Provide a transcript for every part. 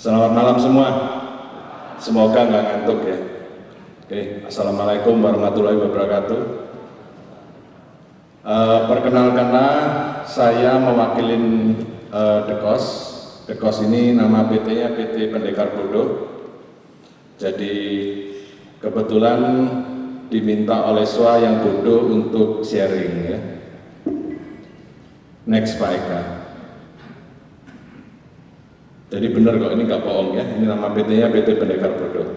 Selamat malam semua. Semoga nggak ngantuk ya. Oke, Assalamualaikum warahmatullahi wabarakatuh. Perkenalkanlah, saya mewakilin Dekos. Dekos ini nama PT-nya PT Pendekar Bodoh. Jadi kebetulan diminta oleh SWA yang bodoh untuk sharing ya. Next Pak Eka. Jadi benar kok, ini nggak bohong ya, ini nama PT-nya PT Pendekar Bodoh.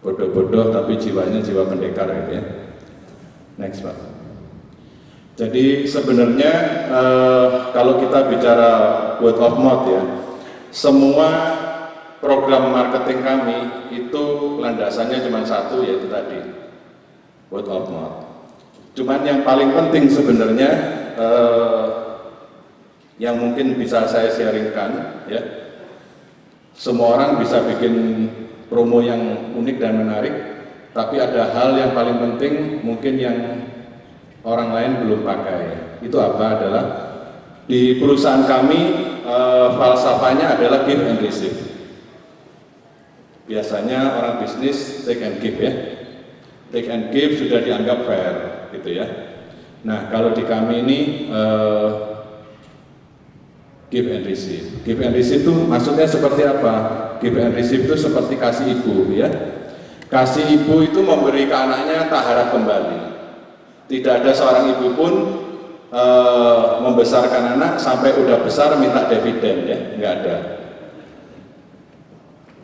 Bodoh-bodoh tapi jiwanya jiwa pendekar gitu ya. Next Pak. Jadi sebenarnya kalau kita bicara word of mouth ya, semua program marketing kami itu landasannya cuma satu, yaitu tadi word of mouth. Cuman yang paling penting sebenarnya yang mungkin bisa saya sharingkan ya, semua orang bisa bikin promo yang unik dan menarik, tapi ada hal yang paling penting mungkin yang orang lain belum pakai. Itu apa? Adalah di perusahaan kami falsafahnya adalah give and receive. Biasanya orang bisnis take and give ya, take and give sudah dianggap fair gitu ya. Nah kalau di kami ini give and receive. Give and receive itu maksudnya seperti apa? Give and receive itu seperti kasih ibu ya. Kasih ibu itu memberi ke anaknya tak harap kembali. Tidak ada seorang ibu pun membesarkan anak sampai udah besar minta dividen ya, nggak ada.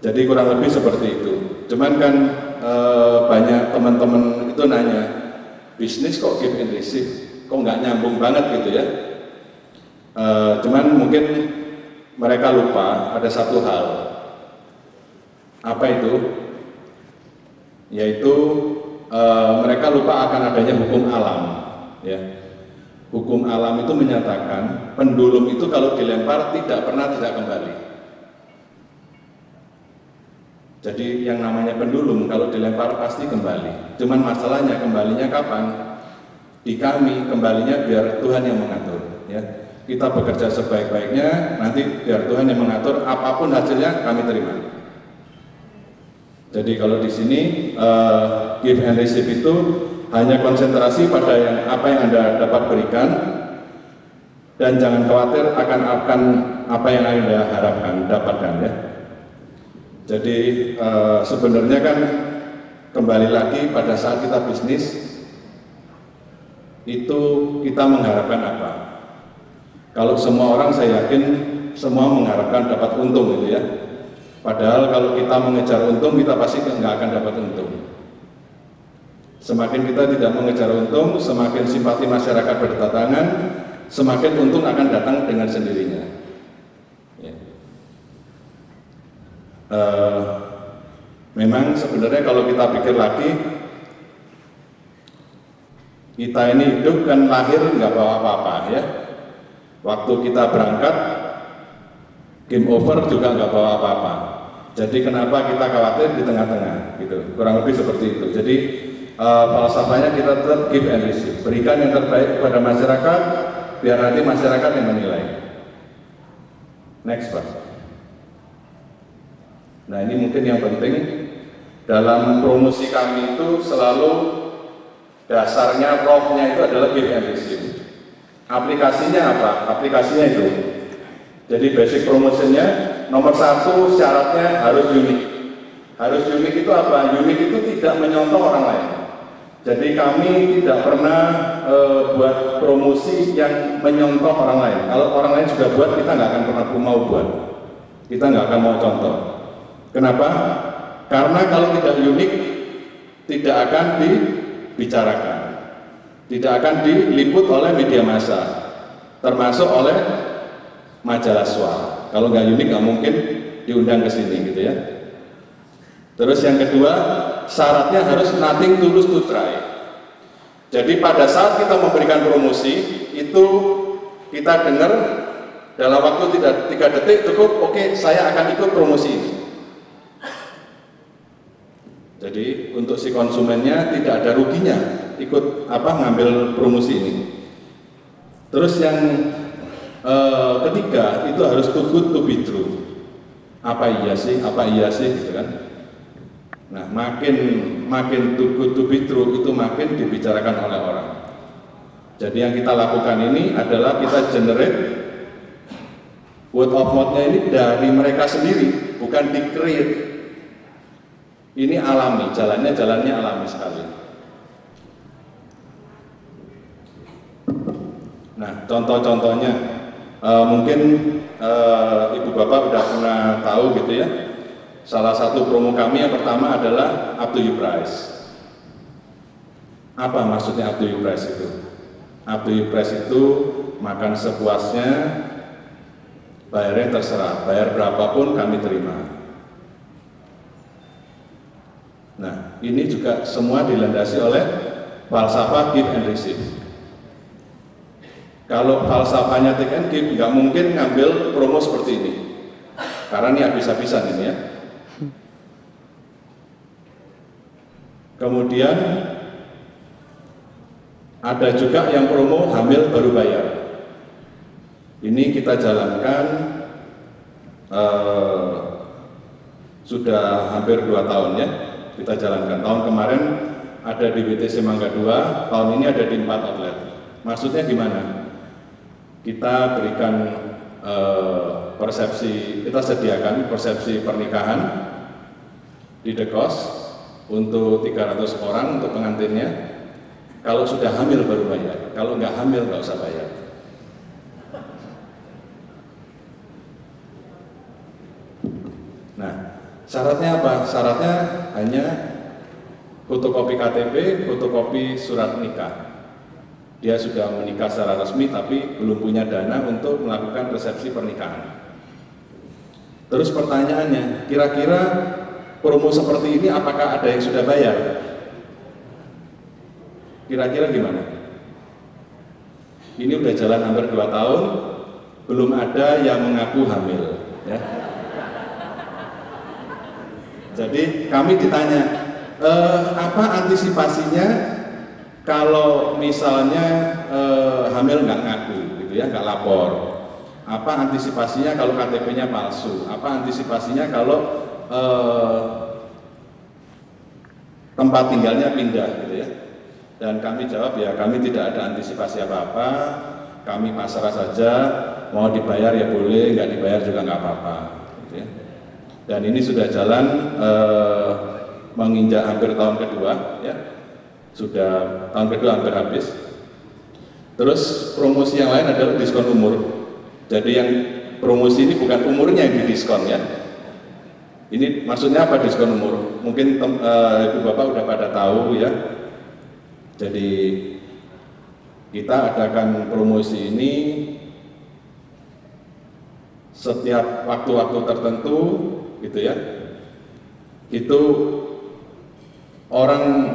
Jadi kurang lebih seperti itu. Cuman kan banyak teman-teman itu nanya, bisnis kok give and receive? Kok nggak nyambung banget gitu ya? Cuman mungkin mereka lupa ada satu hal. Apa itu? Yaitu mereka lupa akan adanya hukum alam ya. Hukum alam itu menyatakan pendulum itu kalau dilempar tidak pernah tidak kembali. Jadi yang namanya pendulum kalau dilempar pasti kembali. Cuman masalahnya kembalinya kapan? Di kami kembalinya biar Tuhan yang mengatur ya. Kita bekerja sebaik-baiknya, nanti biar Tuhan yang mengatur, apapun hasilnya kami terima. Jadi kalau di sini give and receive itu hanya konsentrasi pada apa yang Anda dapat berikan, dan jangan khawatir akan apa yang Anda harapkan dapatkan ya. Jadi sebenarnya kan kembali lagi pada saat kita bisnis itu kita mengharapkan apa? Kalau semua orang saya yakin semua mengharapkan dapat untung gitu ya. Padahal kalau kita mengejar untung kita pasti nggak akan dapat untung. Semakin kita tidak mengejar untung, semakin simpati masyarakat berdatangan, semakin untung akan datang dengan sendirinya. Ya. Memang sebenarnya kalau kita pikir lagi, kita ini hidup kan lahir nggak bawa apa-apa ya. Waktu kita berangkat, game over juga nggak bawa apa-apa. Jadi kenapa kita khawatir di tengah-tengah, gitu. Kurang lebih seperti itu. Jadi falsafahnya kita tetap give and receive. Berikan yang terbaik kepada masyarakat, biar nanti masyarakat yang menilai. Next Pak. Nah ini mungkin yang penting dalam promosi kami itu selalu dasarnya, rohnya itu adalah give and receive. Aplikasinya apa? Aplikasinya itu. Jadi basic promotionnya nomor satu syaratnya harus unik. Harus unik itu apa? Unik itu tidak menyontoh orang lain. Jadi kami tidak pernah buat promosi yang menyontoh orang lain. Kalau orang lain sudah buat, kita nggak akan pernah mau buat. Kita nggak akan mau contoh. Kenapa? Karena kalau tidak unik, tidak akan dibicarakan. Tidak akan diliput oleh media massa, termasuk oleh majalah SWA. Kalau nggak unik nggak mungkin diundang ke sini gitu ya. Terus yang kedua, syaratnya harus nothing tulus to try. Jadi pada saat kita memberikan promosi itu kita dengar dalam waktu 3 detik cukup, oke, saya akan ikut promosi ini. Jadi untuk si konsumennya tidak ada ruginya ikut ngambil promosi ini. Terus yang ketiga itu harus too good to be true. apa iya sih gitu kan. Nah, makin too good to be true itu makin dibicarakan oleh orang. Jadi yang kita lakukan ini adalah kita generate word of mouth-nya ini dari mereka sendiri, bukan di-create. Ini alami, jalannya alami sekali. Nah, contoh-contohnya mungkin Ibu Bapak udah pernah tahu gitu ya. Salah satu promo kami yang pertama adalah up to you price. Apa maksudnya up to you price itu? Up to you price itu makan sepuasnya, bayarnya terserah, bayar berapapun kami terima. Nah, ini juga semua dilandasi oleh falsafah give and receive. Kalau falsafahnya take and give, nggak mungkin ngambil promo seperti ini, karena ini habis-habisan ini ya. Kemudian ada juga yang promo hamil baru bayar. Ini kita jalankan sudah hampir 2 tahun ya. Kita jalankan. Tahun kemarin ada di WTC Mangga 2, tahun ini ada di 4 outlet. Maksudnya gimana? Kita berikan persepsi, kita sediakan persepsi pernikahan di The Cost untuk 300 orang untuk pengantinnya. Kalau sudah hamil baru bayar, kalau nggak hamil nggak usah bayar. Nah, syaratnya apa? Syaratnya hanya fotokopi KTP, fotokopi surat nikah. Dia sudah menikah secara resmi tapi belum punya dana untuk melakukan resepsi pernikahan. Terus pertanyaannya, kira-kira promo seperti ini apakah ada yang sudah bayar? Kira-kira gimana? Ini udah jalan hampir 2 tahun, belum ada yang mengaku hamil ya. Jadi kami ditanya, apa antisipasinya kalau misalnya hamil nggak ngaku gitu ya, nggak lapor? Apa antisipasinya kalau KTP-nya palsu? Apa antisipasinya kalau tempat tinggalnya pindah gitu ya? Dan kami jawab ya, kami tidak ada antisipasi apa-apa, kami pasrah saja, mau dibayar ya boleh, nggak dibayar juga nggak apa-apa gitu ya. Dan ini sudah jalan menginjak hampir tahun kedua ya, sudah tahun kedua hampir habis. Terus promosi yang lain adalah diskon umur. Jadi yang promosi ini bukan umurnya yang didiskon ya. Ini maksudnya apa diskon umur? Mungkin Ibu Bapak udah pada tahu ya. Jadi kita adakan promosi ini setiap waktu-waktu tertentu gitu ya. Itu orang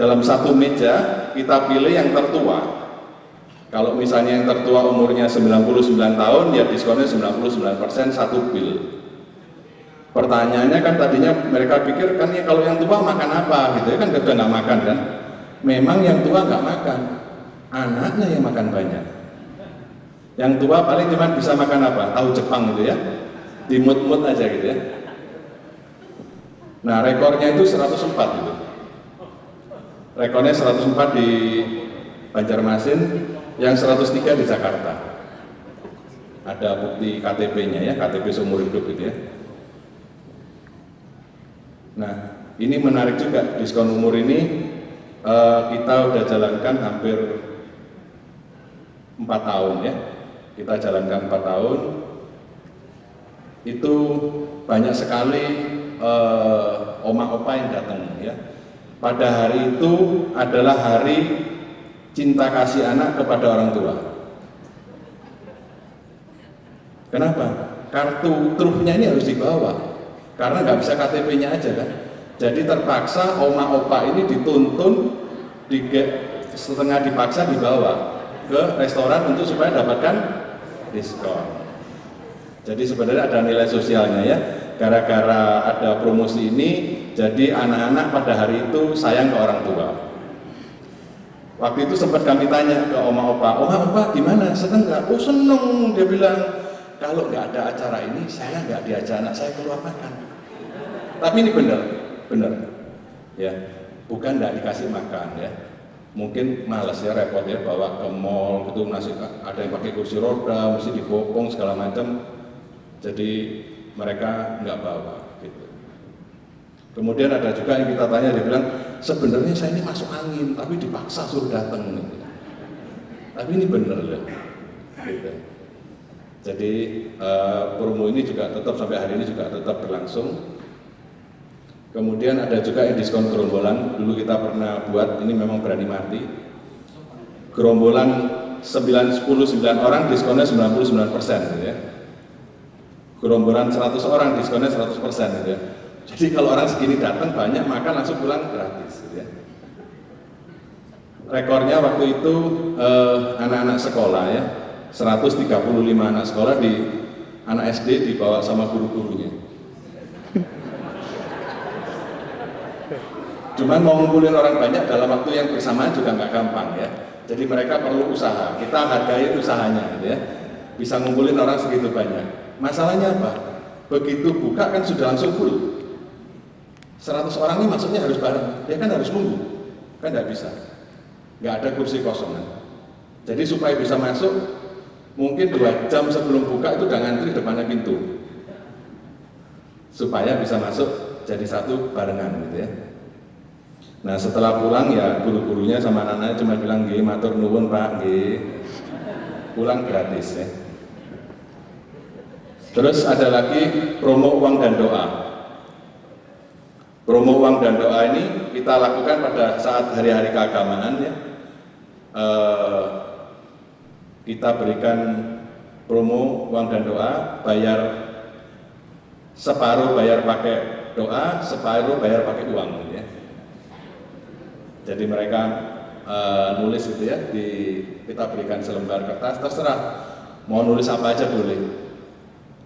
dalam satu meja kita pilih yang tertua. Kalau misalnya yang tertua umurnya 99 tahun ya diskonnya 99% satu bil. Pertanyaannya kan tadinya mereka pikir kan ya kalau yang tua makan apa gitu ya, kan udah nggak makan kan. Memang yang tua nggak makan, anaknya yang makan banyak. Yang tua paling cuma bisa makan apa? Tahu Jepang gitu ya, dimut-mut aja gitu ya. Nah rekornya itu 104 gitu. Rekornya 104 di Banjarmasin, yang 103 di Jakarta. Ada bukti KTP-nya ya, KTP seumur hidup gitu ya. Nah ini menarik juga, diskon umur ini kita udah jalankan hampir 4 tahun ya. Kita jalankan 4 tahun. Itu banyak sekali oma-opa yang datang ya. Pada hari itu adalah hari cinta kasih anak kepada orang tua. Kenapa? Kartu trufnya ini harus dibawa. Karena nggak bisa KTP-nya aja kan. Jadi terpaksa oma-opa ini dituntun, setengah dipaksa dibawa ke restoran untuk supaya dapatkan diskon. Jadi sebenarnya ada nilai sosialnya ya. Gara-gara ada promosi ini, jadi anak-anak pada hari itu sayang ke orang tua. Waktu itu sempat kami tanya ke oma-opa, oma-opa gimana? Seneng nggak? Oh seneng, dia bilang. kalau nggak ada acara ini, saya nggak diajak anak saya keluar makan. Tapi ini benar, ya, bukan nggak dikasih makan ya. Mungkin malas ya, repot ya, bawa ke mall gitu, ada yang pakai kursi roda, mesti dibopong segala macam. Jadi mereka nggak bawa gitu. Kemudian ada juga yang kita tanya, dia bilang sebenarnya saya ini masuk angin, tapi dipaksa suruh datang. Gitu. Tapi ini benar ya. Gitu. Jadi promo ini juga tetap sampai hari ini juga tetap berlangsung. Kemudian ada juga yang diskon gerombolan, dulu kita pernah buat, ini memang berani mati. Gerombolan 99 orang diskonnya 99% gitu ya. Gerombolan 100 orang diskonnya 100% gitu ya. Jadi kalau orang segini datang banyak, makan langsung pulang gratis gitu ya. Rekornya waktu itu anak-anak sekolah ya, 135 anak sekolah anak SD dibawa sama guru-gurunya. Cuman mau ngumpulin orang banyak dalam waktu yang bersamaan juga nggak gampang ya. Jadi mereka perlu usaha, kita hargai usahanya gitu ya. Bisa ngumpulin orang segitu banyak. Masalahnya apa? Begitu buka kan sudah langsung full. 100 orang ini maksudnya harus bareng, dia kan harus nunggu. Kan nggak bisa. Nggak ada kursi kosong kan. Jadi supaya bisa masuk, mungkin 2 jam sebelum buka itu udah ngantri depannya pintu. Supaya bisa masuk jadi satu barengan gitu ya. Nah setelah pulang ya guru-gurunya sama anak-anaknya cuma bilang nggih matur nuwun Pak nggih. Pulang gratis ya. Terus ada lagi promo uang dan doa. Promo uang dan doa ini kita lakukan pada saat hari-hari keagamaan ya. Kita berikan promo uang dan doa, bayar separuh bayar pakai doa, separuh bayar pakai uang gitu ya. Jadi mereka nulis gitu ya, kita berikan selembar kertas, terserah mau nulis apa aja boleh.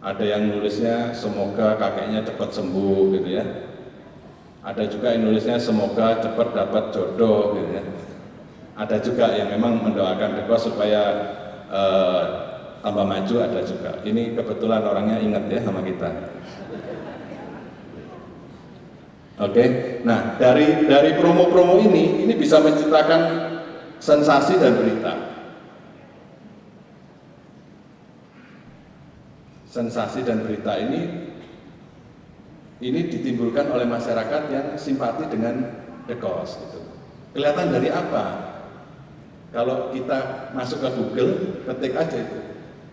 Ada yang nulisnya semoga kakeknya cepat sembuh gitu ya. Ada juga yang nulisnya semoga cepat dapat jodoh gitu ya. Ada juga yang memang mendoakan Deko supaya tambah maju, ada juga. Ini kebetulan orangnya ingat ya sama kita. Oke, nah dari promo-promo ini bisa menciptakan sensasi dan berita. Sensasi dan berita ini ditimbulkan oleh masyarakat yang simpati dengan The Cause gitu. Kelihatan dari apa? Kalau kita masuk ke Google, ketik aja itu,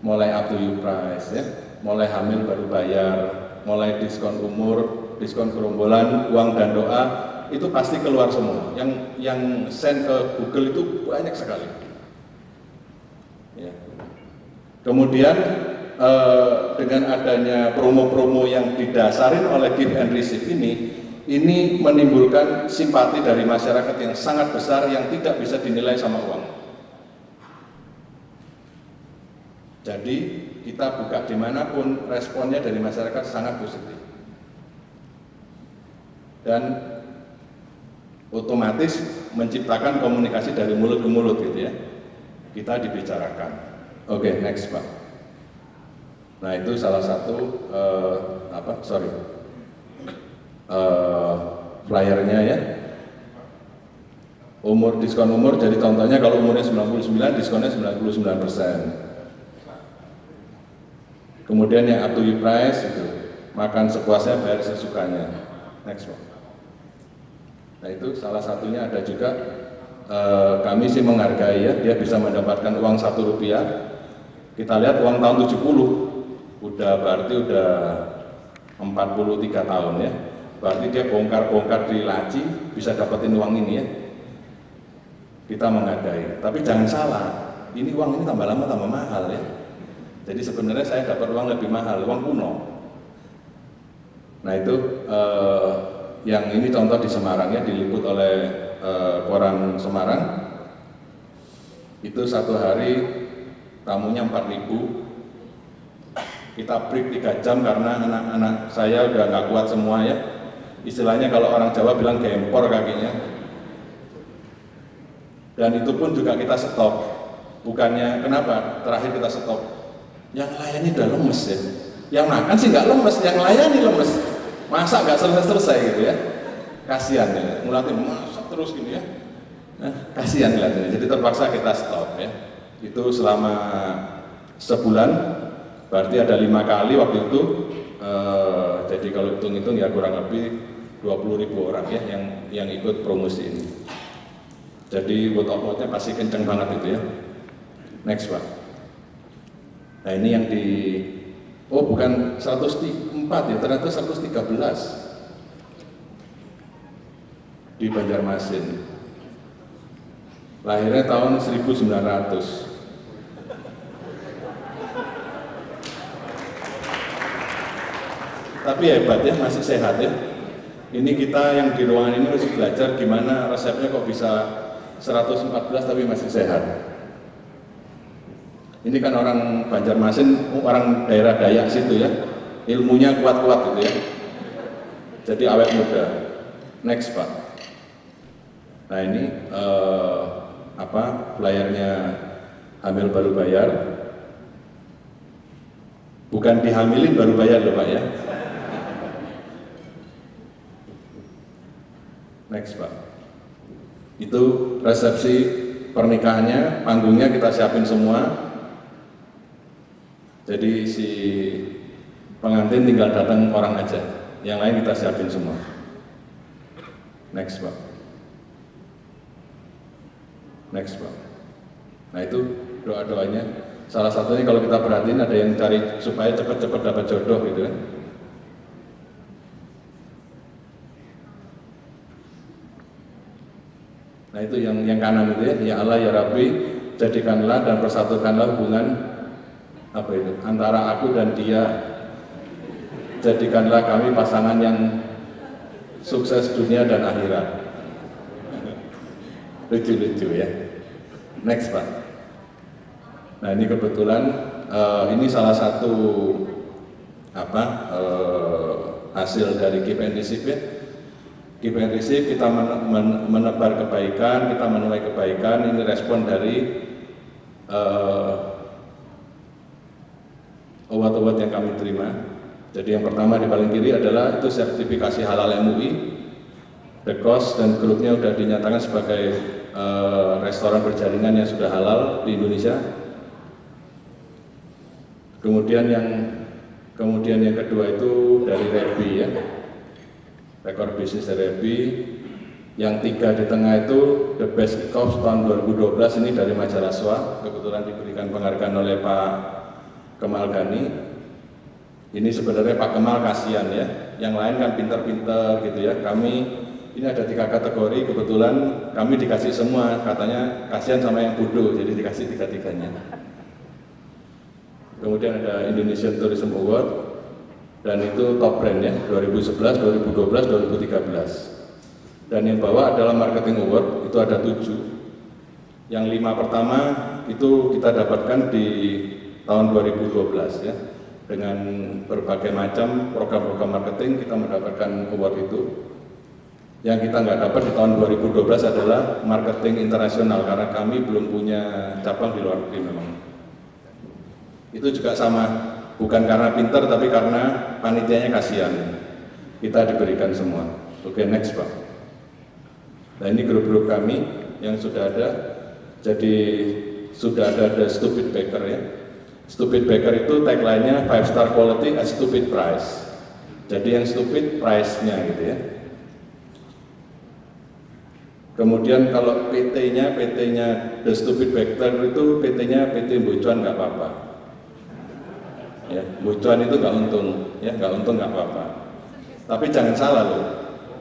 mulai up to you price ya, mulai hamil baru bayar, mulai diskon umur, diskon gerombolan, uang dan doa, itu pasti keluar semua. Yang send ke Google itu banyak sekali. Ya. Kemudian dengan adanya promo-promo yang didasarin oleh give and receive ini menimbulkan simpati dari masyarakat yang sangat besar yang tidak bisa dinilai sama uang. Jadi kita buka dimanapun responnya dari masyarakat sangat positif. Dan otomatis menciptakan komunikasi dari mulut ke mulut gitu ya. Kita dibicarakan. Oke, next Pak. Nah itu salah satu flyernya ya. Diskon umur, jadi contohnya kalau umurnya 99, diskonnya 99%. Kemudian yang up to you price itu, makan sepuasnya, bayar sesukanya. Next Pak. Nah itu salah satunya ada juga kami sih menghargai ya, dia bisa mendapatkan uang Rp1. Kita lihat uang tahun 70, berarti udah 43 tahun ya. Berarti dia bongkar-bongkar di laci bisa dapetin uang ini ya. Kita menghargai, tapi jangan salah, ini uang ini tambah lama tambah mahal ya. Jadi sebenarnya saya dapat uang lebih mahal, uang kuno. Nah itu yang ini contoh di Semarang ya, diliput oleh koran Semarang. Itu satu hari tamunya 4.000. Kita break 3 jam karena anak-anak saya udah nggak kuat semua ya. Istilahnya kalau orang Jawa bilang gempor kakinya. Dan itu pun juga kita stop. Bukannya kenapa terakhir kita stop? Yang layani udah lemes ya. Yang makan sih nggak lemes, yang layani lemes. Masa nggak selesai-selesai gitu ya. Kasihan ya, ngeliatin masak terus gini ya. Nah, kasihan ngeliatinnya, jadi terpaksa kita stop ya. Itu selama sebulan, berarti ada 5 kali waktu itu. Jadi kalau hitung-hitung ya kurang lebih 20.000 orang ya yang ikut promosi ini. Jadi word of mouth-nya pasti kenceng banget itu ya. Next Pak. Nah ini yang di, oh bukan 104 ya, ternyata 113 di Banjarmasin. Lahirnya tahun 1900. Tapi hebat ya, masih sehat ya. Ini kita yang di ruangan ini masih belajar gimana resepnya kok bisa 114 tapi masih sehat. Ini kan orang Banjarmasin, orang daerah Dayak situ ya. Ilmunya kuat-kuat gitu ya. Jadi awet muda. Next Pak. Nah ini flyernya hamil baru bayar. Bukan dihamilin baru bayar loh Pak ya. Next Pak. Itu resepsi pernikahannya, panggungnya kita siapin semua. Jadi si pengantin tinggal datang orang aja, yang lain kita siapin semua. Next Pak. Next Pak. Nah itu doa-doanya. Salah satunya kalau kita perhatiin ada yang cari supaya cepat-cepat dapat jodoh gitu kan. Nah itu yang kanan itu ya, ya Allah ya Rabbi, jadikanlah dan persatukanlah hubungan antara aku dan dia. Jadikanlah kami pasangan yang sukses dunia dan akhirat. Lucu-lucu ya. Next Pak. Nah ini kebetulan ini salah satu hasil dari Keep and Receive ya. Keep and Receive, kita menebar kebaikan, kita menuai kebaikan. Ini respon dari award-award yang kami terima. Jadi yang pertama di paling kiri adalah itu sertifikasi halal MUI. The Coast dan grupnya sudah dinyatakan sebagai restoran berjaringan yang sudah halal di Indonesia. Kemudian yang kedua itu dari Rebi ya. Rekor bisnis dari Rebi. Yang 3 di tengah itu The Best Cops tahun 2012, ini dari Majalah SWA, kebetulan diberikan penghargaan oleh Pak Kemal Gani. Ini sebenarnya Pak Kemal kasihan ya, yang lain kan pinter-pinter gitu ya. Kami ini ada 3 kategori, kebetulan kami dikasih semua, katanya kasihan sama yang bodoh, jadi dikasih 3-3-nya. Kemudian ada Indonesian Tourism Award, dan itu top brand ya, 2011, 2012, 2013. Dan yang bawah adalah Marketing Award, itu ada 7. Yang 5 pertama itu kita dapatkan di tahun 2012 ya. Dengan berbagai macam program-program marketing kita mendapatkan award itu. Yang kita nggak dapat di tahun 2012 adalah marketing internasional, karena kami belum punya cabang di luar negeri memang. Itu juga sama, bukan karena pinter tapi karena panitianya kasihan. Kita diberikan semua. Oke, next Pak. Nah ini grup-grup kami yang sudah ada. Jadi sudah ada The Stupid Baker ya. Stupid Baker itu tagline-nya 5-star quality at stupid price. Jadi yang stupid price-nya gitu ya. Kemudian kalau PT-nya The Stupid Baker itu PT-nya PT Bocuan nggak apa-apa. Ya, Bocuan itu nggak untung, ya nggak untung nggak apa-apa. Tapi jangan salah loh,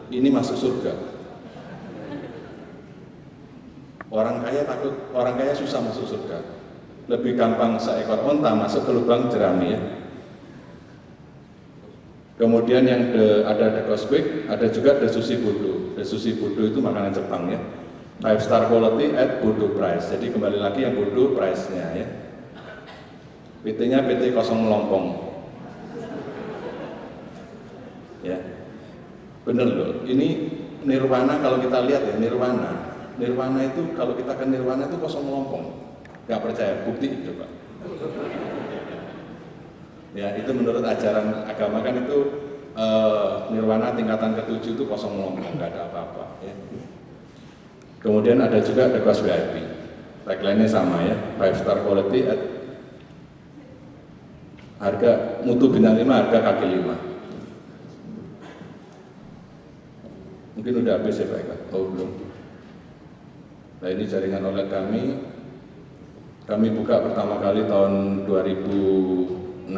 ini masuk surga. Orang kaya susah masuk surga. Lebih gampang seekor onta masuk ke lubang jerami ya. Kemudian yang ada The Cosmic, ada juga The Sushi Budo. The Sushi Budo itu makanan Jepang ya. 5-star quality at Budo price. Jadi kembali lagi yang Budo price-nya ya. PT-nya PT Kosong Melompong. Ya. Bener loh. Ini nirwana kalau kita lihat ya, nirwana. Nirwana itu kalau kita kan nirwana itu kosong melompong. Nggak percaya, bukti itu Pak. Ya, itu menurut ajaran agama kan itu nirwana tingkatan ke-7 itu kosong ngomong, nggak ada apa-apa. Ya. Kemudian ada juga The Cost VIP. Tagline-nya sama ya, 5 star quality at harga mutu bintang 5, harga kaki 5. Mungkin udah habis ya Pak Eka? Oh belum. Nah ini jaringan oleh kami buka pertama kali tahun 2006,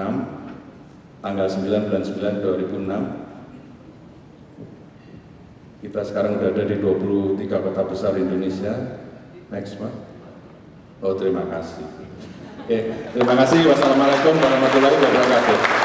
tanggal 9 bulan 9 2006. Kita sekarang sudah ada di 23 kota besar Indonesia. Next Pak. Oh terima kasih. Oke, terima kasih. Wassalamualaikum warahmatullahi wabarakatuh.